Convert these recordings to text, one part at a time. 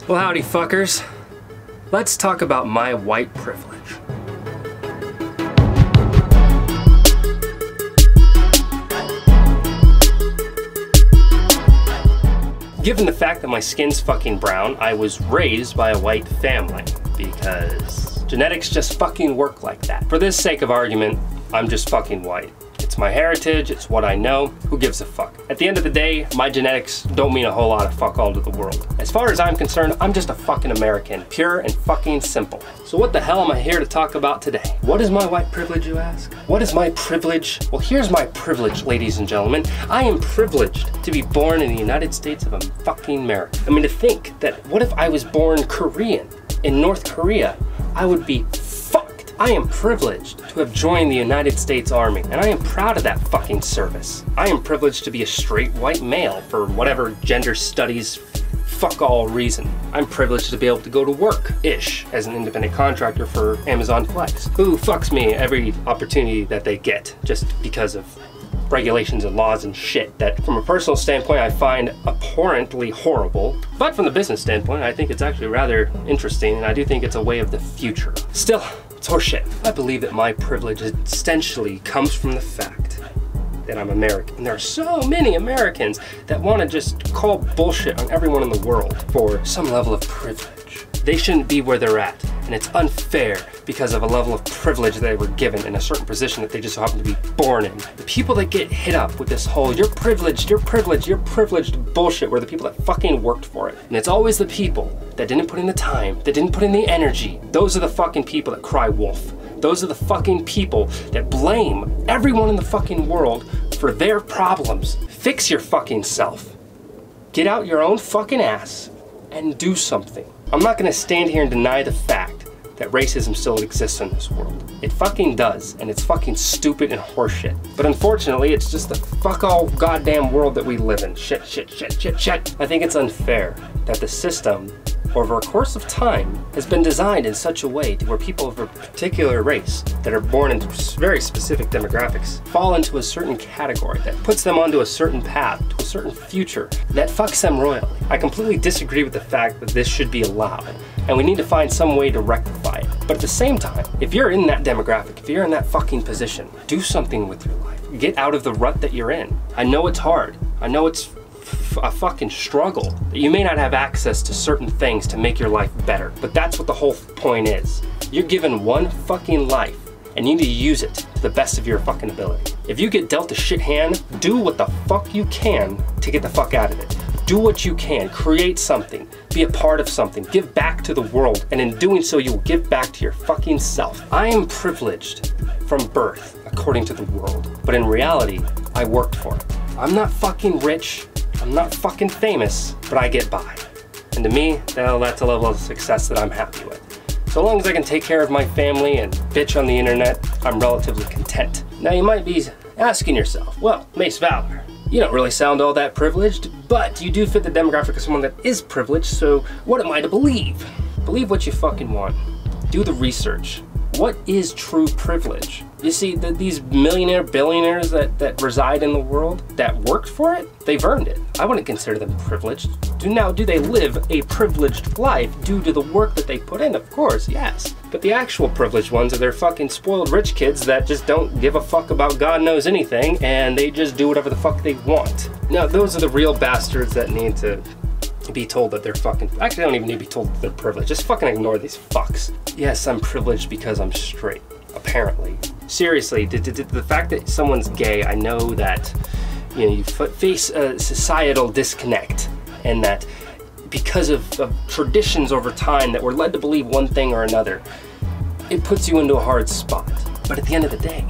Well, howdy fuckers. Let's talk about my white privilege. Given the fact that my skin's fucking brown, I was raised by a white family because genetics just fucking work like that. For this sake of argument, I'm just fucking white. It's my heritage, it's what I know, who gives a fuck? At the end of the day, my genetics don't mean a whole lot of fuck all to the world. As far as I'm concerned, I'm just a fucking American, pure and fucking simple. So what the hell am I here to talk about today? What is my white privilege, you ask? What is my privilege? Well, here's my privilege, ladies and gentlemen. I am privileged to be born in the United States of fucking America. I mean, to think that what if I was born Korean in North Korea? I would be fucked. I am privileged to have joined the United States Army, and I am proud of that fucking service. I am privileged to be a straight white male for whatever gender studies fuck all reason. I'm privileged to be able to go to work-ish as an independent contractor for Amazon Flex, who fucks me every opportunity that they get just because of regulations and laws and shit that from a personal standpoint I find abhorrently horrible, but from the business standpoint I think it's actually rather interesting, and I do think it's a way of the future. Still, it's horseshit. I believe that my privilege essentially comes from the fact that I'm American. And there are so many Americans that want to just call bullshit on everyone in the world for some level of privilege. They shouldn't be where they're at, and it's unfair because of a level of privilege they were given in a certain position that they just happen to be born in. The people that get hit up with this whole you're privileged, you're privileged, you're privileged bullshit were the people that fucking worked for it. And it's always the people that didn't put in the time, that didn't put in the energy. Those are the fucking people that cry wolf. Those are the fucking people that blame everyone in the fucking world for their problems. Fix your fucking self. Get out your own fucking ass and do something. I'm not gonna stand here and deny the fact that racism still exists in this world. It fucking does, and it's fucking stupid and horseshit. But unfortunately, it's just the fuck all goddamn world that we live in. Shit, shit, shit, shit, shit. I think it's unfair that the system, over a course of time, has been designed in such a way to where people of a particular race that are born into very specific demographics fall into a certain category that puts them onto a certain path, to a certain future, that fucks them royally. I completely disagree with the fact that this should be allowed, and we need to find some way to rectify it. But at the same time, if you're in that demographic, if you're in that fucking position, do something with your life. Get out of the rut that you're in. I know it's hard. I know it's a fucking struggle, that you may not have access to certain things to make your life better, but that's what the whole point is. You're given one fucking life and you need to use it to the best of your fucking ability. If you get dealt a shit hand, do what the fuck you can to get the fuck out of it. Do what you can, create something, be a part of something, give back to the world, and in doing so you will give back to your fucking self. I am privileged from birth, according to the world, but in reality, I worked for it. I'm not fucking rich, I'm not fucking famous, but I get by. And to me, well, that's a level of success that I'm happy with. So long as I can take care of my family and bitch on the internet, I'm relatively content. Now you might be asking yourself, well, MaceValor, you don't really sound all that privileged, but you do fit the demographic of someone that is privileged, so what am I to believe? Believe what you fucking want. Do the research. What is true privilege? You see, these millionaire billionaires that reside in the world, that worked for it, they've earned it. I wouldn't consider them privileged. Do they live a privileged life due to the work that they put in? Of course, yes. But the actual privileged ones are their fucking spoiled rich kids that just don't give a fuck about God knows anything, and they just do whatever the fuck they want. Now, those are the real bastards that need to be told that they're fucking, actually I don't even need to be told that they're privileged. Just fucking ignore these fucks. Yes, I'm privileged because I'm straight, apparently. Seriously, the fact that someone's gay, I know that, you know, you face a societal disconnect, and that because of traditions over time that we're led to believe one thing or another, it puts you into a hard spot. But at the end of the day,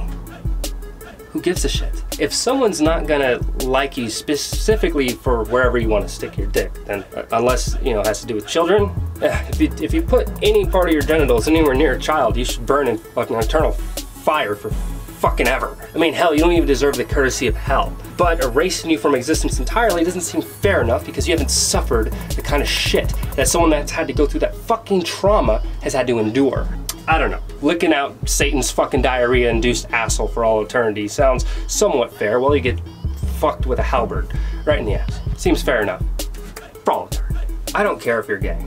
who gives a shit? If someone's not gonna like you specifically for wherever you want to stick your dick, then unless, you know, it has to do with children, if you put any part of your genitals anywhere near a child, you should burn in fucking eternal fire for fucking ever. I mean, hell, you don't even deserve the courtesy of hell. But erasing you from existence entirely doesn't seem fair enough because you haven't suffered the kind of shit that someone that's had to go through that fucking trauma has had to endure. I don't know. Licking out Satan's fucking diarrhea-induced asshole for all eternity sounds somewhat fair while you get fucked with a halberd right in the ass. Seems fair enough. For all eternity. I don't care if you're gay.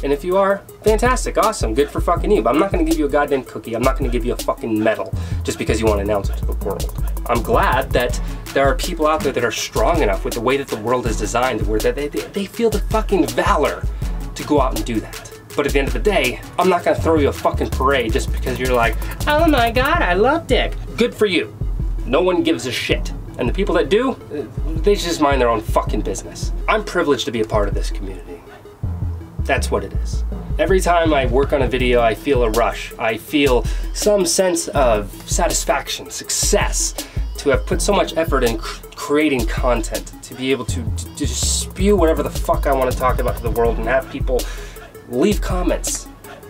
And if you are, fantastic, awesome, good for fucking you. But I'm not gonna give you a goddamn cookie. I'm not gonna give you a fucking medal just because you want to announce it to the world. I'm glad that there are people out there that are strong enough with the way that the world is designed where they feel the fucking valor to go out and do that. But at the end of the day, I'm not gonna throw you a fucking parade just because you're like, oh my God, I love dick. Good for you. No one gives a shit. And the people that do, they just mind their own fucking business. I'm privileged to be a part of this community. That's what it is. Every time I work on a video, I feel a rush. I feel some sense of satisfaction, success, to have put so much effort in creating content, to be able to just spew whatever the fuck I want to talk about to the world and have people leave comments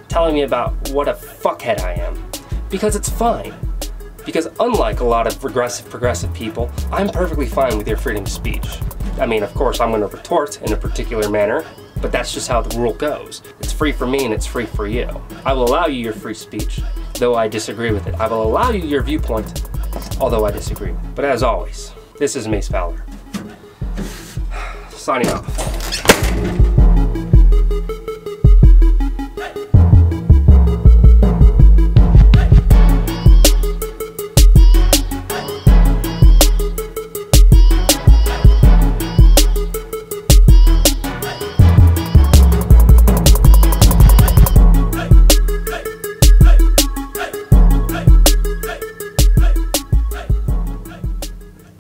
telling me about what a fuckhead I am. Because it's fine. Because unlike a lot of progressive people, I'm perfectly fine with your freedom of speech. I mean, of course, I'm gonna retort in a particular manner, but that's just how the rule goes. It's free for me and it's free for you. I will allow you your free speech, though I disagree with it. I will allow you your viewpoint, although I disagree. But as always, this is MaceValor. Signing off.